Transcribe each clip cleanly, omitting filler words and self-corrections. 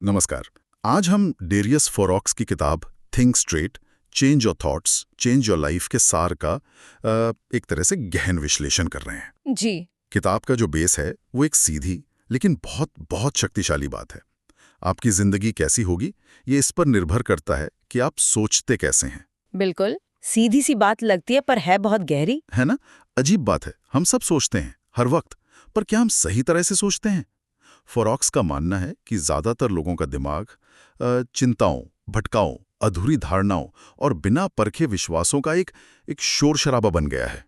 नमस्कार। आज हम डेरियस फोरॉक्स की किताब think straight, change your thoughts, change your life के सार का एक तरह से गहन विश्लेषण कर रहे हैं। जी। किताब का जो बेस है वो एक सीधी लेकिन बहुत बहुत शक्तिशाली बात है। आपकी जिंदगी कैसी होगी ये इस पर निर्भर करता है कि आप सोचते कैसे हैं। बिल्कुल सीधी सी बात लगती है पर है बहुत गहरी। है ना? अजीब बात है, हम सब सोचते हैं हर वक्त, पर क्या हम सही तरह से सोचते हैं? फोरॉक्स का मानना है कि ज्यादातर लोगों का दिमाग चिंताओं, भटकाओं, अधूरी धारणाओं और बिना परखे विश्वासों का एक शोर शराबा बन गया है।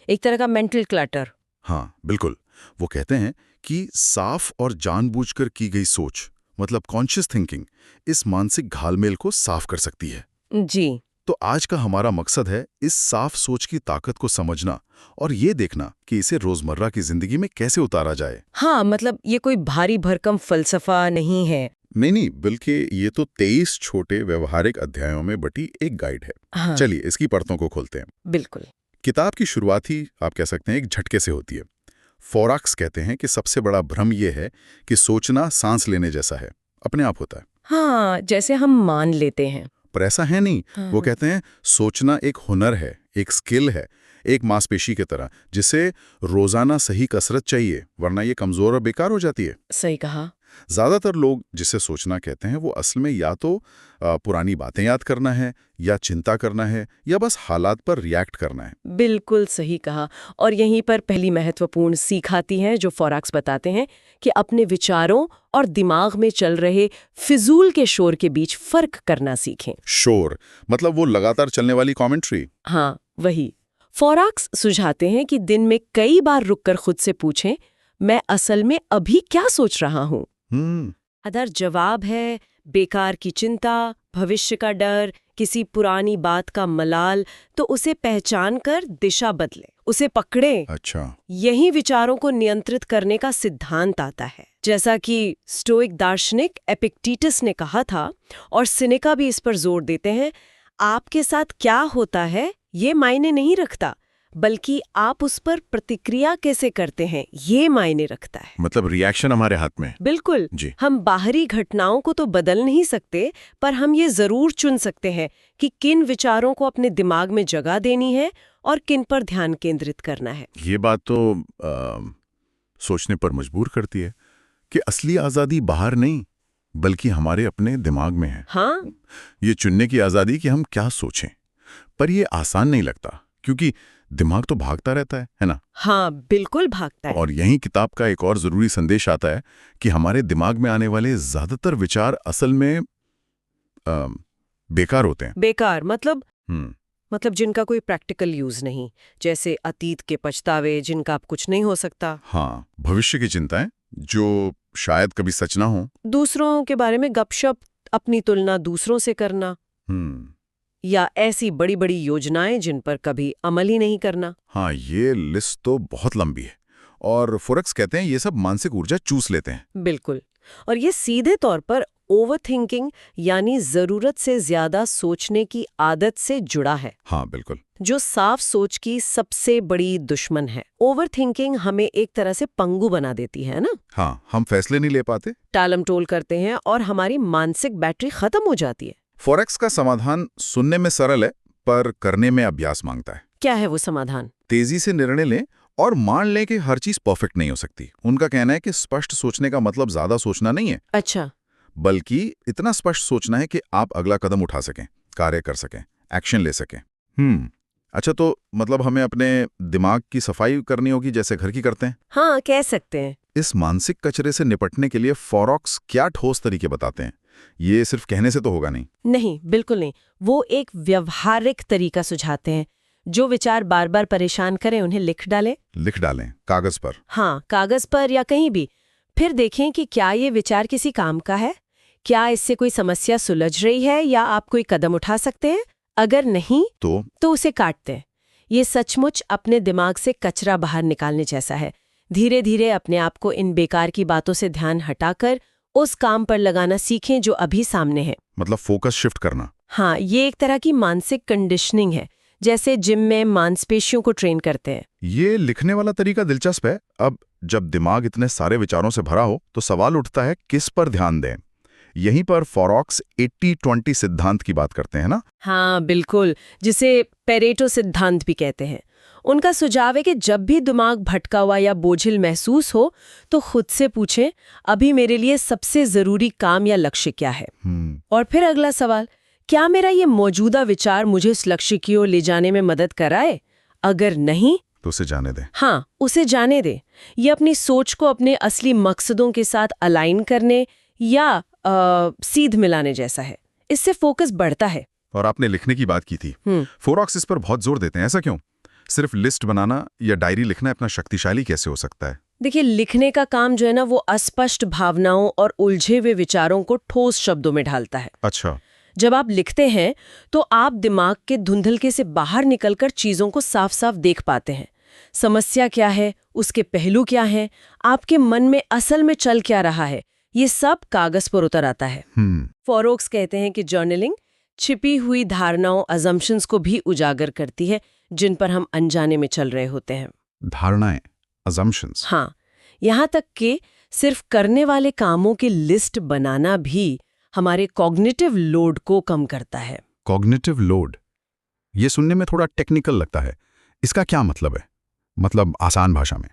एक तरह का मेंटल क्लटर। हाँ, बिल्कुल। वो कहते हैं कि साफ और जानबूझकर की गई सोच, मतलब कॉन्शियस थिंकिंग, इस मानसिक घालमेल को साफ कर सकती है। जी। तो आज का हमारा मकसद है इस साफ सोच की ताकत को समझना और ये देखना कि इसे रोजमर्रा की जिंदगी में कैसे उतारा जाए। हाँ, मतलब ये कोई भारी भरकम फलसफा नहीं है। नहीं, बल्कि ये तो 23 छोटे व्यवहारिक अध्यायों में बटी एक गाइड है। हाँ। चलिए इसकी परतों को खोलते हैं। बिल्कुल। किताब की शुरुआत ही आप कह सकते हैं एक झटके से होती है। फोरॉक्स कहते हैं कि सबसे बड़ा भ्रम ये है कि सोचना सांस लेने जैसा है, अपने आप होता है। हाँ, जैसे हम मान लेते हैं। पर ऐसा है नहीं। हाँ। वो कहते हैं सोचना एक हुनर है, एक स्किल है, एक मांसपेशी की तरह, जिसे रोजाना सही कसरत चाहिए, वरना ये कमजोर और बेकार हो जाती है। सही कहा। ज्यादातर लोग जिसे सोचना कहते हैं वो असल में या तो पुरानी बातें याद करना है, या चिंता करना है, या बस हालात पर रिएक्ट करना है। बिल्कुल सही कहा। और यहीं पर पहली महत्वपूर्ण सीख आती है जो फोरॉक्स बताते हैं कि अपने विचारों और दिमाग में चल रहे फिजूल के शोर के बीच फर्क करना सीखें। शोर मतलब वो लगातार चलने वाली कमेंट्री। हाँ, वही। फोरॉक्स सुझाते हैं कि दिन में कई बार रुककर खुद से पूछें, मैं असल में अभी क्या सोच रहा हूँ। अगर जवाब है बेकार की चिंता, भविष्य का डर, किसी पुरानी बात का मलाल, तो उसे पहचान कर दिशा बदले, उसे पकड़े। अच्छा। यही विचारों को नियंत्रित करने का सिद्धांत आता है, जैसा कि स्टोइक दार्शनिक एपिक्टेटस ने कहा था, और सिनेका भी इस पर जोर देते हैं। आपके साथ क्या होता है ये मायने नहीं रखता, बल्कि आप उस पर प्रतिक्रिया कैसे करते हैं ये मायने रखता है। मतलब रिएक्शन हमारे हाथ में। बिल्कुल जी। हम बाहरी घटनाओं को तो बदल नहीं सकते, पर हम ये जरूर चुन सकते हैं कि किन विचारों को अपने दिमाग में जगह देनी है और किन पर ध्यान केंद्रित करना है। ये बात तो सोचने पर मजबूर करती है कि असली आज़ादी बाहर नहीं, बल्कि हमारे अपने दिमाग में है। हाँ, ये चुनने की आज़ादी कि हम क्या सोचें। पर ये आसान नहीं लगता, क्योंकि दिमाग तो भागता रहता है ना? हाँ, बिल्कुल भागता है। और यही किताब का एक और जरूरी संदेश आता है कि हमारे दिमाग में आने वाले ज्यादातर विचार असल में बेकार होते हैं। बेकार मतलब जिनका कोई प्रैक्टिकल यूज नहीं, जैसे अतीत के पछतावे जिनका अब कुछ नहीं हो सकता। हाँ, भविष्य की चिंताएं जो शायद कभी सच ना हो। दूसरों के बारे में गपशप, अपनी तुलना दूसरों से करना, या ऐसी बड़ी बड़ी योजनाएं जिन पर कभी अमल ही नहीं करना। हाँ, ये लिस्ट तो बहुत लंबी है। और फोरक्स कहते हैं ये सब मानसिक ऊर्जा चूस लेते हैं। बिल्कुल। और ये सीधे तौर पर ओवरथिंकिंग यानी जरूरत से ज्यादा सोचने की आदत से जुड़ा है। हाँ, बिल्कुल। जो साफ सोच की सबसे बड़ी दुश्मन है। ओवरथिंकिंग हमें एक तरह से पंगु बना देती है ना। हाँ, हम फैसले नहीं ले पाते, टालमटोल करते हैं और हमारी मानसिक बैटरी खत्म हो जाती है। फोरक्स का समाधान सुनने में सरल है, पर करने में अभ्यास मांगता है। क्या है वो समाधान? तेजी से निर्णय लें और मान लें कि हर चीज परफेक्ट नहीं हो सकती। उनका कहना है कि स्पष्ट सोचने का मतलब ज्यादा सोचना नहीं है। अच्छा। बल्कि इतना स्पष्ट सोचना है कि आप अगला कदम उठा सकें, कार्य कर सकें, एक्शन ले सकें। अच्छा, तो मतलब हमें अपने दिमाग की सफाई करनी होगी जैसे घर की करते हैं? हाँ, कह सकते हैं। इस मानसिक कचरे से निपटने के लिए फोरॉक्स क्या ठोस तरीके बताते हैं? ये सिर्फ कहने से तो होगा नहीं। नहीं, बिल्कुल नहीं। वो एक व्यवहारिक तरीका सुझाते हैं। जो विचार बार बार परेशान करें उन्हें लिख डालें कागज पर। हाँ, कागज पर या कहीं भी। फिर देखें कि क्या ये विचार किसी काम का है, क्या इससे कोई समस्या सुलझ रही है या आप कोई कदम उठा सकते हैं। अगर नहीं तो उसे काट दें। ये सचमुच अपने दिमाग से कचरा बाहर निकालने जैसा है। धीरे धीरे अपने आप को इन बेकार की बातों से ध्यान हटाकर उस काम पर लगाना सीखें जो अभी सामने है। मतलब फोकस शिफ्ट करना। हाँ, ये एक तरह की मानसिक कंडीशनिंग है, जैसे जिम में मांसपेशियों को ट्रेन करते हैं। ये लिखने वाला तरीका दिलचस्प है। अब जब दिमाग इतने सारे विचारों से भरा हो तो सवाल उठता है किस पर ध्यान दें। यहीं पर फॉरॉक्स 80-20 सिद्धांत की बात करते हैं ना? हाँ बिल्कुल, जिसे पेरेटो सिद्धांत भी कहते हैं। उनका सुझाव है कि जब भी दिमाग भटका हुआ या बोझिल महसूस हो तो खुद से पूछें, अभी मेरे लिए सबसे जरूरी काम या लक्ष्य क्या है। और फिर अगला सवाल, क्या मेरा ये मौजूदा विचार मुझे उस लक्ष्य की ओर ले जाने में मदद कराए? अगर नहीं तो उसे जाने दें। हाँ, उसे जाने दें। ये अपनी सोच को अपने असली मकसदों के साथ अलाइन करने या सीध मिलाने जैसा है। इससे फोकस बढ़ता है। और आपने लिखने की बात की थी। फॉरॉक्स इस पर बहुत जोर देते हैं, ऐसा क्यों? सिर्फ लिस्ट बनाना या डायरी लिखना इतना शक्तिशाली कैसे हो सकता है? देखिए, लिखने का काम जो है ना, वो अस्पष्ट भावनाओं और उलझे हुए विचारों को ठोस शब्दों में ढालता है। अच्छा। जब आप लिखते हैं तो आप दिमाग के धुंधलके से बाहर निकलकर चीजों को साफ साफ देख पाते हैं। समस्या क्या है, उसके पहलू क्या हैं, आपके मन में असल में चल क्या रहा है, ये सब कागज पर उतर आता है। फॉरॉक्स कहते हैं कि जर्नलिंग छिपी हुई धारणाओं, अजम्पशंस को भी उजागर करती है जिन पर हम अनजाने में चल रहे होते हैं। धारणाएं, अजम्पशंस। हाँ, यहाँ तक कि सिर्फ करने वाले कामों की लिस्ट बनाना भी हमारे कॉग्निटिव लोड को कम करता है। कॉग्निटिव लोड, ये सुनने में थोड़ा टेक्निकल लगता है। इसका क्या मतलब है? मतलब आसान भाषा में।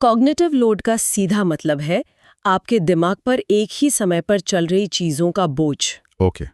कॉग्निटिव लोड का सीधा मतलब है आपके दिमाग पर एक ही समय पर चल रही चीजों का बोझ। ओके।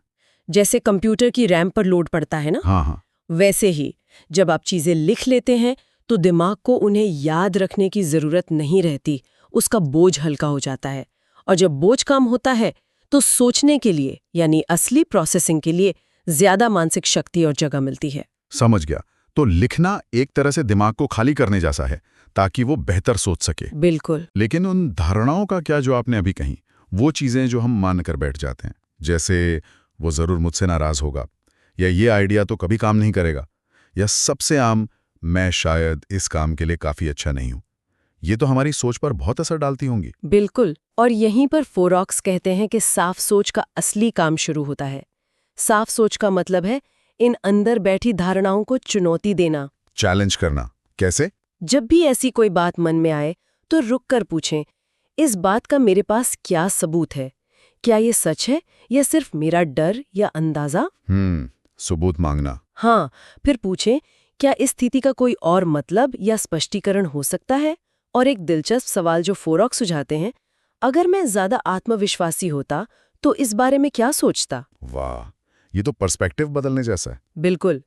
जैसे कंप्यूटर की रैम पर लोड पड़ता है ना, हाँ। वैसे ही जब आप चीजें लिख लेते हैं तो दिमाग को उन्हें याद रखने की जरूरत नहीं रहती, उसका बोझ हल्का हो जाता है। और जब बोझ कम होता है तो सोचने के लिए, यानी असली प्रोसेसिंग के लिए ज्यादा मानसिक शक्ति और जगह मिलती है। समझ गया। तो लिखना एक तरह से दिमाग को खाली करने जैसा है ताकि वो बेहतर सोच सके। बिल्कुल। लेकिन उन धारणाओं का क्या जो आपने अभी कही, वो चीजें जो हम मान कर बैठ जाते हैं, जैसे वो जरूर मुझसे नाराज होगा, या ये आइडिया तो कभी काम नहीं करेगा, या सबसे आम, मैं शायद इस काम के लिए काफी अच्छा नहीं हूं, ये तो हमारी सोच पर बहुत असर डालती होंगी। बिल्कुल। और यहीं पर फॉरॉक्स कहते हैं कि साफ सोच का असली काम शुरू होता है। साफ सोच का मतलब है इन अंदर बैठी धारणाओं को चुनौती देना, चैलेंज करना। कैसे? जब भी ऐसी कोई बात मन में आए तो रुक कर पूछें, इस बात का मेरे पास क्या सबूत है? क्या ये सच है या सिर्फ मेरा डर या अंदाजा? सबूत मांगना। हाँ, फिर पूछें, क्या इस स्थिति का कोई और मतलब या स्पष्टीकरण हो सकता है? और एक दिलचस्प सवाल जो फॉरॉक्स सुझाते हैं, अगर मैं ज्यादा आत्मविश्वासी होता तो इस बारे में क्या सोचता? वाह, ये तो पर्सपेक्टिव बदलने जैसा है। बिल्कुल।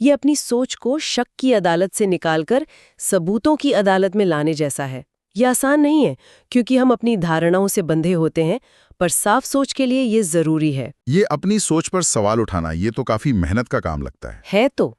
ये अपनी सोच को शक की अदालत से निकालकर सबूतों की अदालत में लाने जैसा है। ये आसान नहीं है क्योंकि हम अपनी धारणाओं से बंधे होते हैं, पर साफ सोच के लिए ये जरूरी है। ये अपनी सोच पर सवाल उठाना, ये तो काफी मेहनत का काम लगता है तो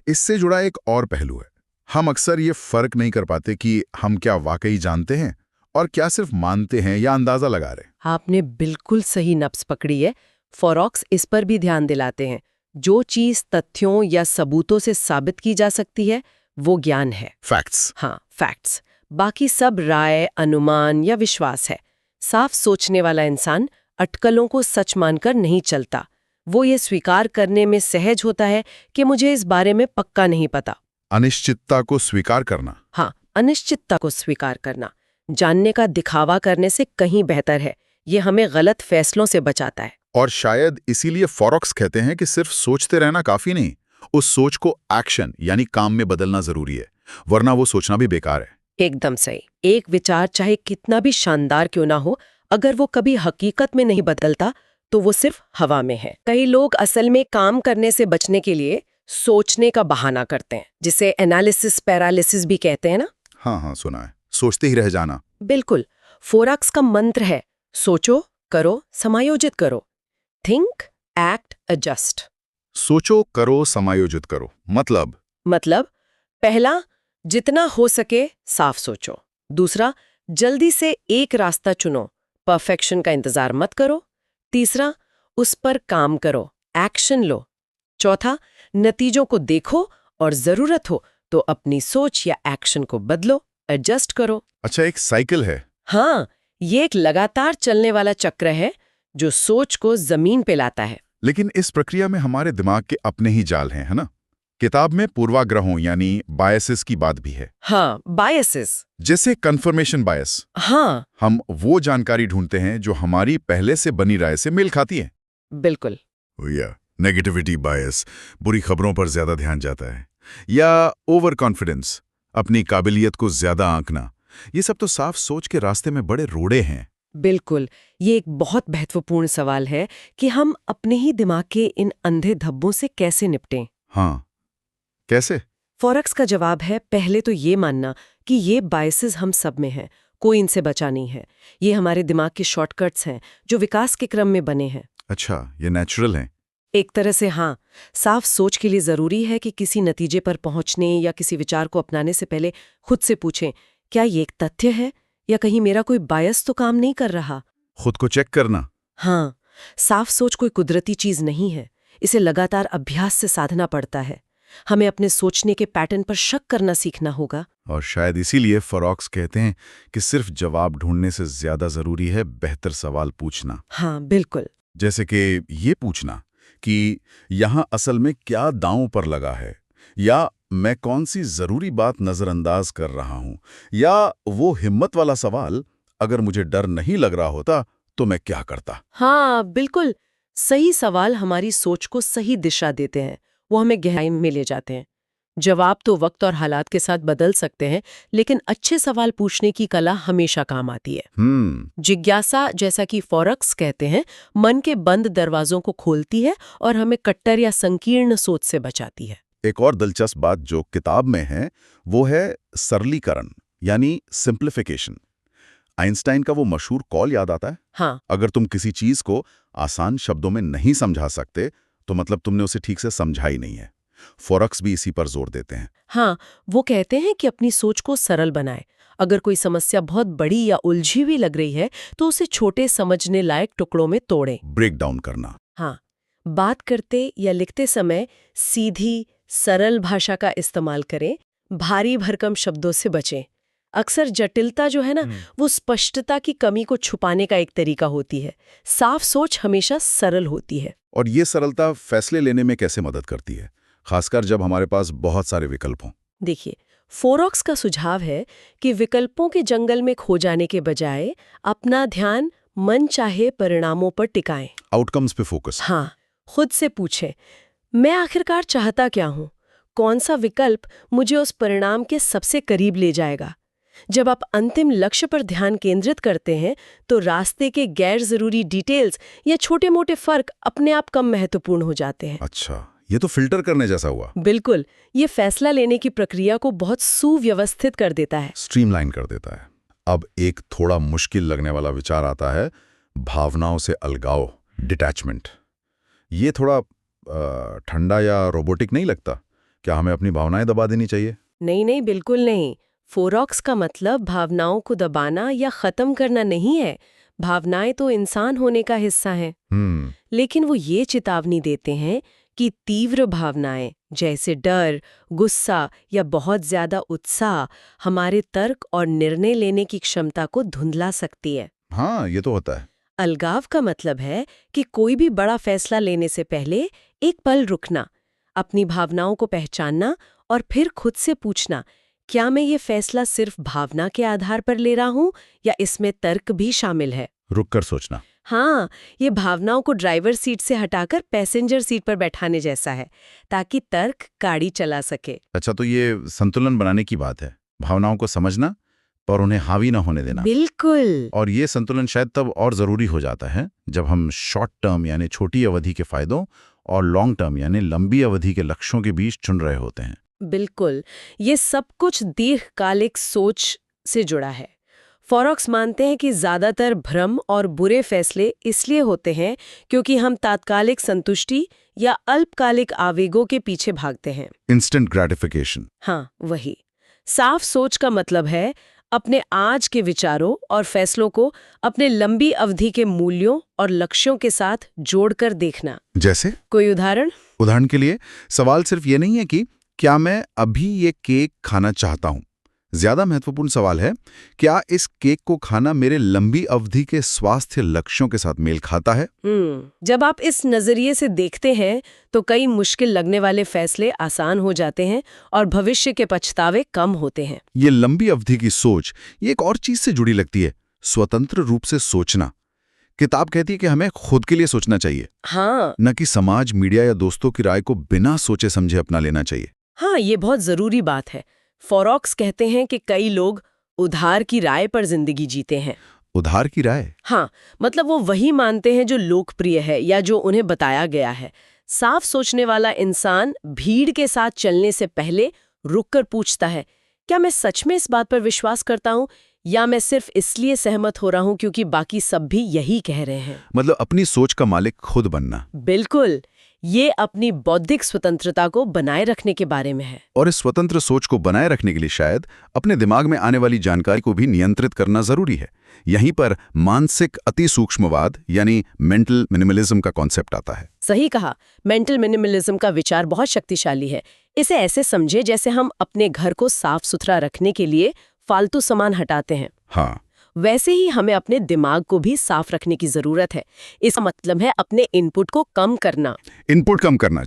इससे जुड़ा एक और पहलू है। हम अक्सर ये फर्क नहीं कर पाते कि हम क्या वाकई जानते हैं और क्या सिर्फ मानते हैं या अंदाजा लगा रहे। आपने बिल्कुल सही नब्ज पकड़ी है। फॉरॉक्स इस पर भी ध्यान दिलाते हैं, जो चीज तथ्यों या सबूतों से साबित की जा सकती है वो ज्ञान है। फैक्ट्स। हाँ, फैक्ट्स। बाकी सब राय, अनुमान या विश्वास है। साफ सोचने वाला इंसान अटकलों को सच मानकर नहीं चलता। वो ये स्वीकार करने में सहज होता है कि मुझे इस बारे में पक्का नहीं पता। अनिश्चितता को स्वीकार करना। हाँ, अनिश्चितता को स्वीकार करना जानने का दिखावा करने से कहीं बेहतर है। ये हमें गलत फैसलों से बचाता है। और शायद इसीलिए फॉरॉक्स कहते हैं कि सिर्फ सोचते रहना काफी नहीं, उस सोच को एक्शन यानी काम में बदलना जरूरी है, वरना वो सोचना भी बेकार है। एकदम सही। एक विचार चाहे कितना भी शानदार क्यों ना हो, अगर वो कभी हकीकत में नहीं बदलता तो वो सिर्फ हवा में है। कई लोग असल में काम करने से बचने के लिए सोचने का बहाना करते हैं, जिसे एनालिसिस पैरालिसिस भी कहते हैं ना। हाँ, सुना है, सोचते ही रह जाना। बिल्कुल। फॉरॉक्स का मंत्र है, सोचो, करो, समायोजित करो। Think, act, adjust. सोचो, करो, समायोजित करो। मतलब पहला, जितना हो सके साफ सोचो। दूसरा, जल्दी से एक रास्ता चुनो, परफेक्शन का इंतजार मत करो। तीसरा, उस पर काम करो, एक्शन लो। चौथा, नतीजों को देखो और जरूरत हो तो अपनी सोच या एक्शन को बदलो, एडजस्ट करो। अच्छा, एक साइकिल है। हाँ, ये एक लगातार चलने वाला चक्र है जो सोच को जमीन पे लाता है। लेकिन इस प्रक्रिया में हमारे दिमाग के अपने ही जाल हैं, है ना? किताब में पूर्वाग्रहों यानी बायसेस की बात भी है, हाँ, बायसेस। जैसे कन्फर्मेशन बायस। हाँ, हम वो जानकारी ढूंढते हैं जो हमारी पहले से बनी राय से मेल खाती है। बिल्कुल। या नेगेटिविटी बायस, बुरी खबरों पर ज्यादा ध्यान जाता है। या ओवर कॉन्फिडेंस, अपनी काबिलियत को ज्यादा आंकना। ये सब तो साफ सोच के रास्ते में बड़े रोड़े हैं। बिल्कुल, ये एक बहुत महत्वपूर्ण सवाल है कि हम अपने ही दिमाग के इन अंधे धब्बों से कैसे निपटें। हाँ, कैसे? फॉरेक्स का जवाब है पहले तो ये मानना कि ये बायसेस हम सब में हैं, कोई इनसे बचा नहीं है। ये हमारे दिमाग के शॉर्टकट्स हैं जो विकास के क्रम में बने हैं। अच्छा, ये नेचुरल है। एक तरह से हाँ, साफ सोच के लिए जरूरी है कि किसी नतीजे पर पहुंचने या किसी विचार को अपनाने से पहले खुद से पूछें, क्या ये एक तथ्य है या कहीं मेरा कोई बायस तो काम नहीं कर रहा। खुद को चेक करना। हाँ, साफ सोच कोई कुदरती चीज नहीं है, इसे लगातार अभ्यास से साधना पड़ता है। हमें अपने सोचने के पैटर्न पर शक करना सीखना होगा। और शायद इसीलिए फॉरेक्स कहते हैं कि सिर्फ जवाब ढूंढने से ज्यादा जरूरी है बेहतर सवाल पूछना। हाँ, बिल्कुल। जैसे कि ये पूछना कि यहाँ असल में क्या दांव पर लगा है, या मैं कौन सी जरूरी बात नजरअंदाज कर रहा हूं, या वो हिम्मत वाला सवाल, अगर मुझे डर नहीं लग रहा होता तो मैं क्या करता। हाँ, बिल्कुल। सही सवाल हमारी सोच को सही दिशा देते हैं, वो हमें गहराई में ले जाते हैं। जवाब तो वक्त और हालात के साथ बदल सकते हैं, लेकिन अच्छे सवाल पूछने की कला हमेशा काम आती है। जिज्ञासा, जैसा कि फॉरेक्स कहते हैं, मन के बंद दरवाजों को खोलती है और हमें कट्टर या संकीर्ण सोच से बचाती है। एक और दिलचस्प बात जो किताब में है वो है सरलीकरण, यानी सिंप्लीफिकेशन। आइंस्टाइन का वो मशहूर कॉल याद आता है? हाँ। अगर तुम किसी चीज को आसान शब्दों में नहीं समझा सकते तो मतलब तुमने उसे ठीक से समझा ही नहीं है। फॉरेक्स भी इसी पर जोर देते हैं। हाँ, वो कहते हैं कि अपनी सोच को सरल बनाएं। अगर कोई समस्या बहुत बड़ी या उलझी हुई लग रही है तो उसे छोटे समझने लायक टुकड़ों में तोड़ें। ब्रेक डाउन करना। हाँ, बात करते या लिखते समय सीधी सरल भाषा का इस्तेमाल करें, भारी भरकम शब्दों से बचें। अक्सर जटिलता जो है ना, वो स्पष्टता की कमी को छुपाने का एक तरीका होती है। साफ सोच हमेशा सरल होती है। और ये सरलता फैसले लेने में कैसे मदद करती है, खासकर जब हमारे पास बहुत सारे विकल्प हों? देखिए, फॉरेक्स का सुझाव है कि विकल्पों के जंगल में खो जाने के बजाय अपना ध्यान मन चाहे परिणामों पर टिकाएं। आउटकम्स पे फोकस। हाँ, खुद से पूछें, मैं आखिरकार चाहता क्या हूं? कौन सा विकल्प मुझे उस परिणाम के सबसे करीब ले जाएगा? जब आप अंतिम लक्ष्य पर ध्यान केंद्रित करते हैं तो रास्ते के गैर जरूरी डिटेल्स या छोटे-मोटे फर्क अपने आप कम महत्वपूर्ण हो जाते हैं। अच्छा, ये तो फिल्टर करने जैसा हुआ। बिल्कुल, ये फैसला लेने की प्रक्रिया को बहुत सुव्यवस्थित कर देता है, स्ट्रीमलाइन कर देता है। अब एक थोड़ा मुश्किल लगने वाला विचार आता है, भावनाओं से अलगाव, डिटैचमेंट। ये थोड़ा ठंडा या रोबोटिक नहीं लगता? क्या हमें अपनी भावनाएं दबा देनी चाहिए? नहीं, बिल्कुल नहीं। फॉरेक्स का मतलब भावनाओं को दबाना या खत्म करना नहीं है। भावनाएं तो इंसान होने का हिस्सा हैं। लेकिन वो ये चेतावनी देते हैं कि तीव्र भावनाएं जैसे डर, गुस्सा या बहुत ज्यादा उत्साह हमारे तर्क और निर्णय लेने की क्षमता को धुंधला सकती है। हाँ, ये तो होता है। अलगाव का मतलब है कि कोई भी बड़ा फैसला लेने से पहले एक पल रुकना, अपनी भावनाओं को पहचानना और फिर खुद से पूछना, क्या मैं ये फैसला सिर्फ भावना के आधार पर ले रहा हूं या इसमें तर्क भी शामिल है? रुक कर सोचना। हाँ, ये भावनाओं को ड्राइवर सीट से हटाकर पैसेंजर सीट पर बैठाने जैसा है, ताकि तर्क गाड़ी चला सके। अच्छा, तो ये संतुलन बनाने की बात है, भावनाओं को समझना पर उन्हें हावी ना होने देना। बिल्कुल। और ये संतुलन शायद तब और जरूरी हो जाता है जब हम शॉर्ट टर्म यानी छोटी अवधि के फायदों और लॉन्ग टर्म यानी लंबी अवधि के लक्ष्यों के बीच चुन रहे होते हैं। बिल्कुल, ये सब कुछ दीर्घकालिक सोच से जुड़ा है। फॉरेक्स मानते हैं कि ज्यादातर भ्रम और बुरे फैसले इसलिए होते हैं क्योंकि हम तात्कालिक संतुष्टि या अल्पकालिक आवेगों के पीछे भागते हैं। Instant gratification. हाँ, वही। साफ सोच का मतलब है अपने आज के विचारों और फैसलों को अपने लंबी अवधि के मूल्यों और लक्ष्यों के साथ जोड़कर देखना। जैसे? कोई उदाहरण? उदाहरण के लिए, सवाल सिर्फ ये नहीं है कि क्या मैं अभी ये केक खाना चाहता हूं, ज्यादा महत्वपूर्ण सवाल है, क्या इस केक को खाना मेरे लंबी अवधि के स्वास्थ्य लक्ष्यों के साथ मेल खाता है? जब आप इस नजरिए से देखते हैं तो कई मुश्किल लगने वाले फैसले आसान हो जाते हैं और भविष्य के पछतावे कम होते हैं। ये लंबी अवधि की सोच ये एक और चीज से जुड़ी लगती है, स्वतंत्र रूप से सोचना। किताब कहती है कि हमें खुद के लिए सोचना चाहिए, हाँ, न कि समाज, मीडिया या दोस्तों की राय को बिना सोचे समझे अपना लेना चाहिए। हाँ, ये बहुत जरूरी बात है। फोरॉक्स कहते हैं कि कई लोग उधार की राय पर जिंदगी जीते हैं। उधार की राय? हाँ, मतलब वो वही मानते हैं जो लोकप्रिय है या जो उन्हें बताया गया है। साफ सोचने वाला इंसान भीड़ के साथ चलने से पहले रुककर पूछता है, क्या मैं सच में इस बात पर विश्वास करता हूँ या मैं सिर्फ इसलिए सहमत हो रहा हूँ क्योंकि बाकी सब भी यही कह रहे हैं। मतलब अपनी सोच का मालिक खुद बनना। बिल्कुल, ये अपनी बौद्धिक स्वतंत्रता को बनाए रखने के बारे में है। और इस स्वतंत्र सोच को बनाए रखने के लिए शायद अपने दिमाग में आने वाली जानकारी को भी नियंत्रित करना जरूरी है। यहीं पर मानसिक अति सूक्ष्मवाद यानी मेंटल मिनिमलिज्म का कॉन्सेप्ट आता है। सही कहा, मेंटल मिनिमलिज्म का विचार बहुत शक्तिशाली है। इसे ऐसे समझे जैसे हम अपने घर को साफ सुथरा रखने के लिए फालतू सामान हटाते हैं। हाँ, वैसे ही हमें अपने दिमाग को भी साफ रखने की जरूरत है। इसका मतलब है अपने इनपुट को कम करना। इनपुट कम करना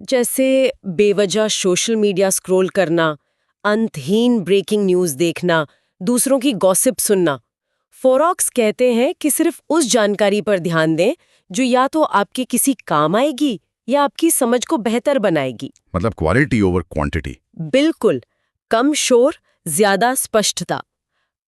जैसे बेवजह सोशल मीडिया स्क्रॉल करना, अंतहीन ब्रेकिंग न्यूज़ देखना, दूसरों की गॉसिप सुनना। फोरॉक्स कहते हैं कि सिर्फ उस जानकारी पर ध्यान दें जो या तो आपके किसी काम आएगी या आपकी समझ को बेहतर बनाएगी। मतलब क्वालिटी ओवर क्वांटिटी। बिल्कुल, कम शोर, ज्यादा स्पष्टता,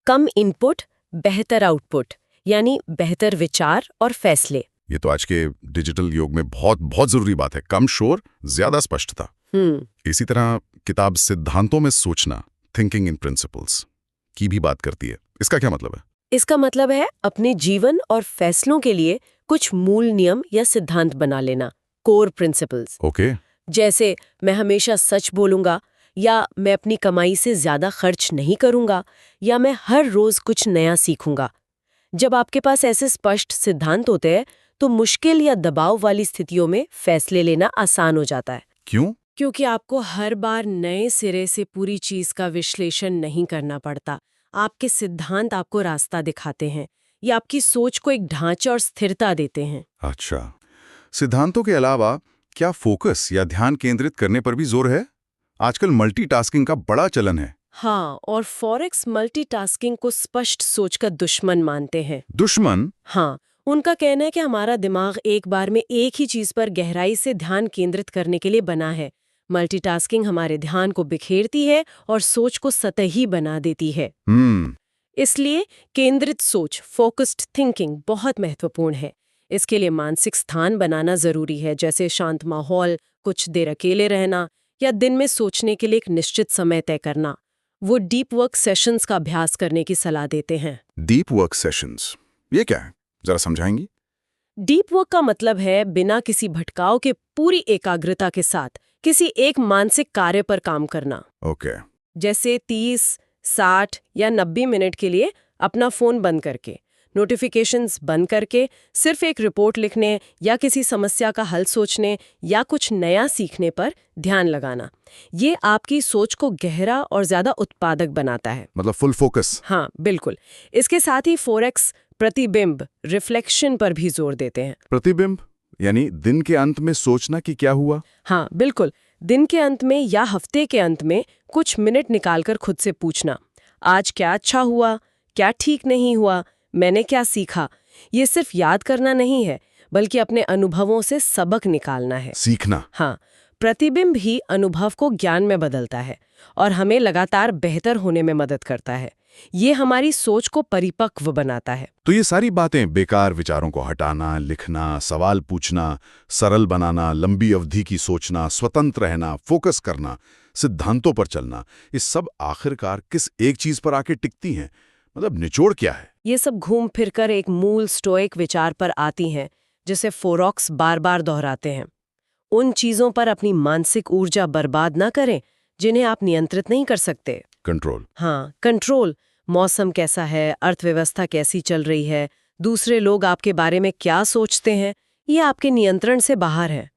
कम इनपुट, बेहतर आउटपुट, यानी बेहतर विचार और फैसले। ये तो आज के डिजिटल युग में बहुत बहुत जरूरी बात है, कम शोर, ज्यादा स्पष्टता। इसी तरह किताब सिद्धांतों में सोचना, थिंकिंग इन प्रिंसिपल्स की भी बात करती है। इसका क्या मतलब है? इसका मतलब है अपने जीवन और फैसलों के लिए कुछ मूल नियम या सिद्धांत बना लेना, कोर प्रिंसिपल्स। ओके। जैसे मैं हमेशा सच बोलूंगा, या मैं अपनी कमाई से ज्यादा खर्च नहीं करूंगा, या मैं हर रोज कुछ नया सीखूंगा। जब आपके पास ऐसे स्पष्ट सिद्धांत होते हैं तो मुश्किल या दबाव वाली स्थितियों में फैसले लेना आसान हो जाता है। क्यों? क्योंकि आपको हर बार नए सिरे से पूरी चीज का विश्लेषण नहीं करना पड़ता। आपके सिद्धांत आपको रास्ता दिखाते हैं या आपकी सोच को एक ढांचा और स्थिरता देते हैं। अच्छा, सिद्धांतों के अलावा क्या फोकस या ध्यान केंद्रित करने पर भी जोर है? आजकल मल्टीटास्किंग का बड़ा चलन है। हाँ, और फॉरेक्स मल्टीटास्किंग को स्पष्ट सोच का दुश्मन मानते हैं। दुश्मन? हाँ, उनका कहना है कि हमारा दिमाग एक बार में एक ही चीज पर गहराई से ध्यान केंद्रित करने के लिए बना है। मल्टीटास्किंग हमारे ध्यान को बिखेरती है और सोच को सतही बना देती है। इसलिए केंद्रित सोच, फोकस्ड थिंकिंग बहुत महत्वपूर्ण है। इसके लिए मानसिक स्थान बनाना जरूरी है, जैसे शांत माहौल, कुछ देर अकेले रहना या दिन में सोचने के लिए एक निश्चित समय तय करना। वो डीप वर्क सेशंस का अभ्यास करने की सलाह देते हैं। डीप वर्क सेशंस, ये क्या है? जरा समझाएंगी? डीप वर्क का मतलब है बिना किसी भटकाव के पूरी एकाग्रता के साथ किसी एक मानसिक कार्य पर काम करना। ओके। जैसे 30, 60 या 90 मिनट के लिए अपना फोन बंद करके, नोटिफिकेशंस बंद करके सिर्फ एक रिपोर्ट लिखने या किसी समस्या का हल सोचने या कुछ नया सीखने पर ध्यान लगाना। ये आपकी सोच को गहरा और ज्यादा उत्पादक बनाता है। मतलब फुल फोकस। हाँ, बिल्कुल। इसके साथ ही फोरेक्स प्रतिबिंब, रिफ्लेक्शन पर भी जोर देते हैं। प्रतिबिंब यानी दिन के अंत में सोचना कि क्या हुआ? हाँ, बिल्कुल। दिन के अंत में या हफ्ते के अंत में कुछ मिनट निकालकर खुद से पूछना, आज क्या अच्छा हुआ, क्या ठीक नहीं हुआ, मैंने क्या सीखा। ये सिर्फ याद करना नहीं है, बल्कि अपने अनुभवों से सबक निकालना है। सीखना। हाँ, प्रतिबिंब ही अनुभव को ज्ञान में बदलता है और हमें लगातार बेहतर होने में मदद करता है। ये हमारी सोच को परिपक्व बनाता है। तो ये सारी बातें, बेकार विचारों को हटाना, लिखना, सवाल पूछना, सरल बनाना, लंबी अवधि की सोचना, स्वतंत्र रहना, फोकस करना, सिद्धांतों पर चलना, ये सब आखिरकार किस एक चीज पर आके टिकती हैं? मतलब निचोड़ क्या है? ये सब घूम फिरकर एक मूल स्टोइक विचार पर आती हैं, जिसे फोरॉक्स बार बार दोहराते हैं। उन चीजों पर अपनी मानसिक ऊर्जा बर्बाद ना करें जिन्हें आप नियंत्रित नहीं कर सकते। कंट्रोल। हाँ, कंट्रोल। मौसम कैसा है, अर्थव्यवस्था कैसी चल रही है, दूसरे लोग आपके बारे में क्या सोचते हैं, ये आपके नियंत्रण से बाहर है।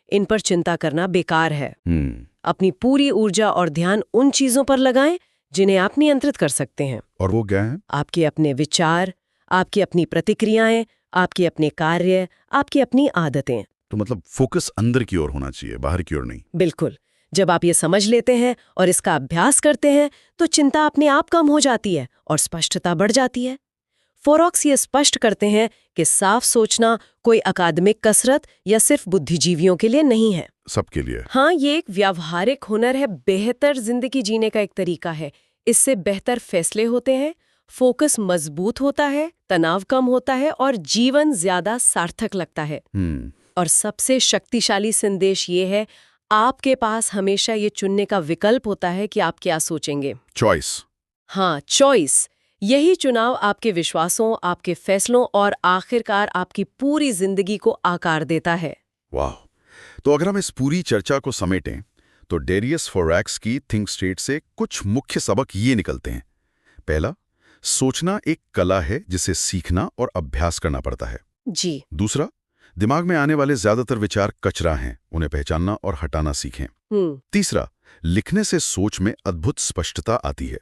इन पर चिंता करना बेकार है। अपनी पूरी ऊर्जा और ध्यान उन चीजों पर लगाएं जिन्हें आप नियंत्रित कर सकते हैं। और वो क्या है? आपके अपने विचार, आपकी अपनी प्रतिक्रियाएं, आपके अपने कार्य, आपकी अपनी आदतें। तो मतलब फोकस अंदर की ओर होना चाहिए, बाहर की ओर नहीं। बिल्कुल। जब आप ये समझ लेते हैं और इसका अभ्यास करते हैं तो चिंता अपने आप कम हो जाती है और स्पष्टता बढ़ जाती है। फोरॉक्स ये स्पष्ट करते हैं कि साफ सोचना कोई अकादमिक कसरत या सिर्फ बुद्धिजीवियों के लिए नहीं है। सबके लिए। हाँ, ये एक व्यावहारिक हुनर है, बेहतर जिंदगी जीने का एक तरीका है। इससे बेहतर फैसले होते हैं, फोकस मजबूत होता है, तनाव कम होता है और जीवन ज्यादा सार्थक लगता है। और सबसे शक्तिशाली संदेश ये है, आपके पास हमेशा ये चुनने का विकल्प होता है कि आप क्या सोचेंगे। चॉइस। हाँ, चॉइस। यही चुनाव आपके विश्वासों, आपके फैसलों और आखिरकार आपकी पूरी जिंदगी को आकार देता है। वाह! तो अगर हम इस पूरी चर्चा को समेटें तो डेरियस फोरॉक्स की थिंक स्ट्रेट से कुछ मुख्य सबक ये निकलते हैं। पहला, सोचना एक कला है जिसे सीखना और अभ्यास करना पड़ता है। जी। दूसरा, दिमाग में आने वाले ज्यादातर विचार कचरा हैं, उन्हें पहचानना और हटाना सीखें। तीसरा, लिखने से सोच में अद्भुत स्पष्टता आती है।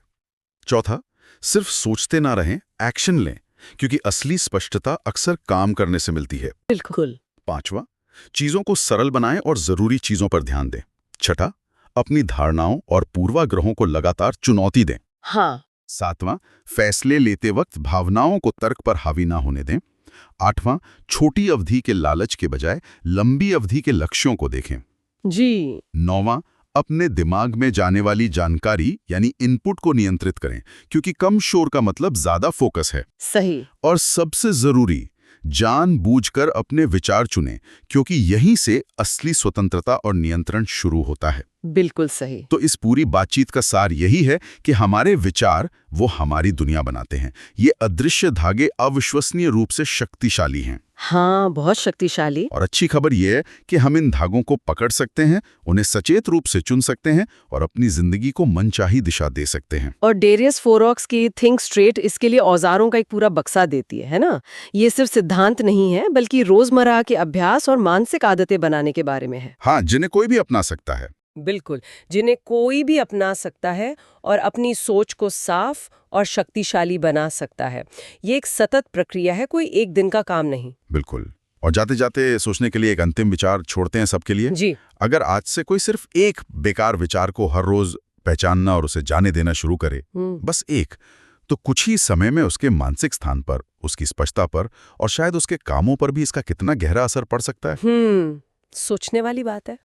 चौथा, सिर्फ सोचते ना रहें, एक्शन लें, क्योंकि असली स्पष्टता अक्सर काम करने से मिलती है। बिल्कुल। पांचवा, चीजों को सरल बनाएं और जरूरी चीजों पर ध्यान दें। छठा, अपनी धारणाओं और पूर्वाग्रहों को लगातार चुनौती दें। हाँ। सातवां, फैसले लेते वक्त भावनाओं को तर्क पर हावी ना होने दें। आठवां, छोटी अवधि के लालच के बजाय लंबी अवधि के लक्ष्यों को देखें। जी। नौवां, अपने दिमाग में जाने वाली जानकारी यानी इनपुट को नियंत्रित करें, क्योंकि कम शोर का मतलब ज्यादा फोकस है। सही। और सबसे जरूरी, जानबूझकर अपने विचार चुनें, क्योंकि यहीं से असली स्वतंत्रता और नियंत्रण शुरू होता है। बिल्कुल सही। तो इस पूरी बातचीत का सार यही है कि हमारे विचार वो हमारी दुनिया बनाते हैं। ये अदृश्य धागे अविश्वसनीय रूप से शक्तिशाली हैं। हाँ, बहुत शक्तिशाली। और अच्छी खबर यह है कि हम इन धागों को पकड़ सकते हैं, उन्हें सचेत रूप से चुन सकते हैं और अपनी जिंदगी को मनचाही दिशा दे सकते हैं। और डेरियस फोरॉक्स की थिंक स्ट्रेट इसके लिए औजारों का एक पूरा बक्सा देती है ना? ये सिर्फ सिद्धांत नहीं है, बल्कि रोजमर्रा के अभ्यास और मानसिक आदतें बनाने के बारे में है। हाँ, जिन्हें कोई भी अपना सकता है। बिल्कुल, जिन्हें कोई भी अपना सकता है और अपनी सोच को साफ और शक्तिशाली बना सकता है। ये एक सतत प्रक्रिया है, कोई एक दिन का काम नहीं। बिल्कुल। और जाते जाते सोचने के लिए एक अंतिम विचार छोड़ते हैं सबके लिए। जी। अगर आज से कोई सिर्फ एक बेकार विचार को हर रोज पहचानना और उसे जाने देना शुरू करे, बस एक, तो कुछ ही समय में उसके मानसिक स्थान पर, उसकी स्पष्टता पर और शायद उसके कामों पर भी इसका कितना गहरा असर पड़ सकता है। सोचने वाली बात है।